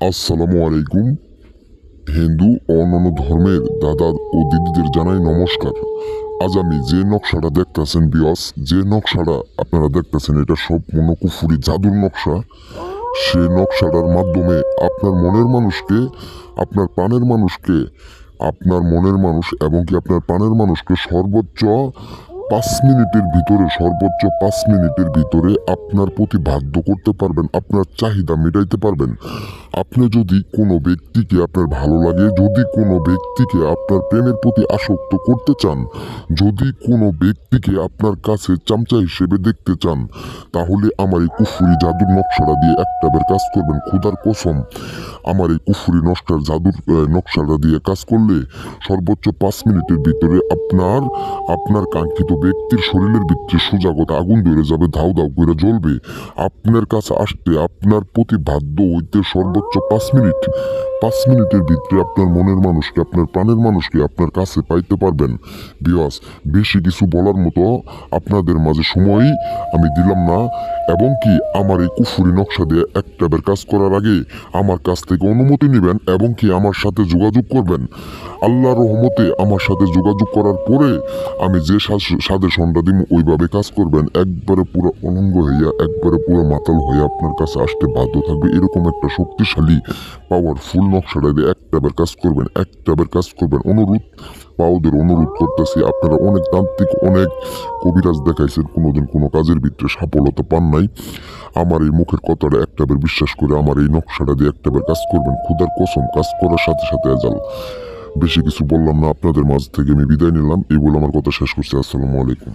আসসালামু আলাইকুম। হিন্দু ও অন্যান্য ধর্মের দাদা ও দিদিদের জানাই নমস্কার। আজ আমি যে নকশাটা দেখতেছেন বিয়স, যে নকশাটা আপনারা দেখতেছেন, এটা সম্পূর্ণ কুফুরি জাদুর নকশা। সে নকশাটার মাধ্যমে আপনার মনের মানুষকে, আপনার প্রাণের মানুষকে, আপনার মনের মানুষ এবং কি আপনার প্রাণের মানুষকে সর্বোচ্চ 5 মিনিটের ভিতরে, সর্বোচ্চ 5 মিনিটের ভিতরে আপনার প্রতি বাধ্য করতে পারবেন, আপনার চাহিদা মেটাইতে পারবেন। আপনি যদি কোনো ব্যক্তিকে আপনার ভালো লাগে, যদি কোনো ব্যক্তিকে আপনার প্রেমের প্রতি আসক্ত করতে চান, যদি কোনো ব্যক্তিকে আপনার কাছে চামচা হিসেবে দেখতে চান, তাহলে আমার এই কুফুরি জাদুর নকশাটা দিয়ে একটাবার কাজ করবেন। খোদার কসম, আমার এই কুফুরি নকশাটা দিয়ে কাজ করলে সর্বোচ্চ 5 মিনিটের ভিতরে আপনার কাঙ্ক্ষিত ব্যক্তির শরীরের ভিতরে সজাগত আগুন ধরে যাবে, ধাউ ধাউ করে জ্বলবে। আপনার কাছে আসতে, আপনার প্রতি বাধ্য হইতে সর্বোচ্চ 5 মিনিট, 5 মিনিটের ভিতরে আপনার মনের মানুষকে, আপনার প্রাণের মানুষকে আপনার কাছে পাইতে পারবেন। বিয়াস, বেশি কিছু বলার মতো আপনাদের মাঝে সময়ই আমি দিলাম না। এবং কি আমার এই কুফুরি নকশা দিয়ে একটাবার কাজ করার আগে আমার কাছ থেকে অনুমতি নেবেন এবং কি আমার সাথে যোগাযোগ করবেন। আল্লাহর রহমতে আমার সাথে যোগাযোগ করার পরে আমি যে সাজেশনটা দিব ওইভাবে কাজ করবেন। একবারে পুরো অনঙ্গ হইয়া, একবারে পুরো মাতাল হইয়া আপনার কাছে আসতে বাধ্য থাকবে। এরকম একটা শক্তিশালী পাওয়ারফুল নকশাটা দিয়ে একটাবার কাজ করবেন, একটাবার কাজ করবেন। পাওদের অনুরোধ করতেছি, আপনারা অনেক তান্ত্রিক, অনেক কবিরাজ দেখাইছেন, কোনোদিন কোনো কাজের ভিতরে সফলতা পান নাই। আমার এই মুখের কথাটা একটাবার বিশ্বাস করে আমার এই নকশাটা দিয়ে একটাবার কাজ করবেন। খোদার কসম, কাজ করার সাথে সাথে আজাল। বেশি কিছু বললাম না, আপনাদের মাঝ থেকে আমি বিদায় নিলাম। এই বলে আমার কথা শেষ করছি। আসসালামু আলাইকুম।